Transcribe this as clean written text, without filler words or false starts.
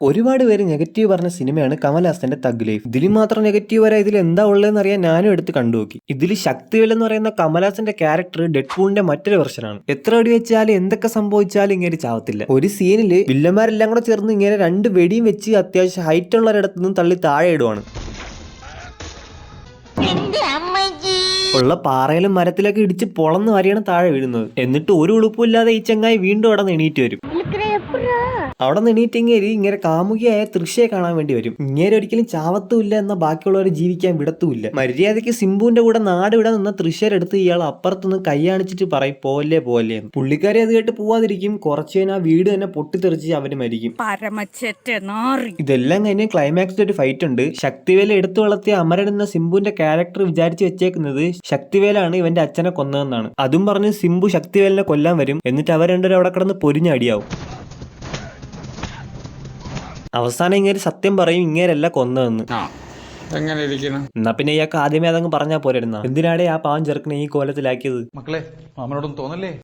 ഒരുപാട് പേര് നെഗറ്റീവ് പറഞ്ഞ സിനിമയാണ് കമൽഹാസന്റെ തഗ് ലൈഫ്. ഇതിൽ മാത്രം നെഗറ്റീവ് വരാൻ ഇതിൽ എന്താ ഉള്ളതെന്ന് അറിയാൻ ഞാനും എടുത്ത് കണ്ടുനോക്കി. ഇതിൽ ശക്തിവേൽ എന്ന് പറയുന്ന കമൽഹാസന്റെ ക്യാരക്ടർ ഡെഡ്പൂളിന്റെ മറ്റൊരു വെർഷനാണ്. എത്ര വെടി വെച്ചാലും എന്തൊക്കെ സംഭവിച്ചാലും ഇങ്ങനെ ചാവത്തില്ല. ഒരു സീനില് വില്ലന്മാരെല്ലാം കൂടെ ചേർന്ന് ഇങ്ങനെ 2 വെടിയും വെച്ച് അത്യാവശ്യം ഹൈറ്റ് ഉള്ളൊരിടത്തു നിന്നും തള്ളി താഴെ ഇടുവാണ്. ഉള്ള പാറയിലും മരത്തിലൊക്കെ ഇടിച്ച് പൊളന്ന് വരെയാണ് താഴെ വീഴുന്നത്. എന്നിട്ട് ഒരു ഉളുപ്പില്ലാതെ ഈ ചങ്ങായി വീണ്ടും അവിടെ നിന്ന് എണീറ്റ് വരും. അവിടെ നിന്ന് എണീറ്റെങ്കിൽ ഇങ്ങനെ കാമുകിയായ തൃശ്ശയെ കാണാൻ വേണ്ടി വരും. ഇങ്ങനെ ഒരിക്കലും ചാവത്തുമില്ല എന്ന ബാക്കിയുള്ളവരെ ജീവിക്കാൻ വിടത്തുമില്ല. മര്യാദയ്ക്ക് സിംബുവിന്റെ കൂടെ നാട് വിടാൻ നിന്ന തൃശ്ശരെടുത്ത് ഇയാൾ അപ്പുറത്തുനിന്ന് കൈയാണിച്ചിട്ട് പറയും പോലെ പോലെ. പുള്ളിക്കാരി അത് കേട്ട് പോവാതിരിക്കും. കുറച്ചു കഴിഞ്ഞാൽ ആ വീട് തന്നെ പൊട്ടിത്തെറിച്ച് അവര് മരിക്കും. ഇതെല്ലാം കഴിഞ്ഞ് ക്ലൈമാക്സിൽ ഒരു ഫൈറ്റ് ഉണ്ട്. ശക്തിവേല എടുത്തു വളർത്തിയ അമരൻ എന്ന സിംബുവിന്റെ ക്യാരക്ടർ വിചാരിച്ച് വെച്ചേക്കുന്നത് ശക്തിവേലാണ് ഇവന്റെ അച്ഛനെ കൊന്നതെന്നാണ്. അതും പറഞ്ഞ് സിംബു ശക്തിവേലിനെ കൊല്ലാൻ വരും. എന്നിട്ട് അവർ രണ്ടുപേരും അവിടെ കിടന്ന് പൊരിഞ്ഞടിയാവും. അവസാനം ഇങ്ങനെ സത്യം പറയും, ഇങ്ങേരല്ല കൊന്നതെന്ന്. എന്നാ പിന്നെ ഇയാൾക്ക് ആദ്യമേ അതങ്ങ് പറഞ്ഞാൽ പോരായിരുന്ന. എന്തിനാടേ ആ പാവം ചെറുക്കനെ ഈ കോലത്തിലാക്കിയത്? മക്കളെ മാമനോടൊന്നും തോന്നല്ലേ.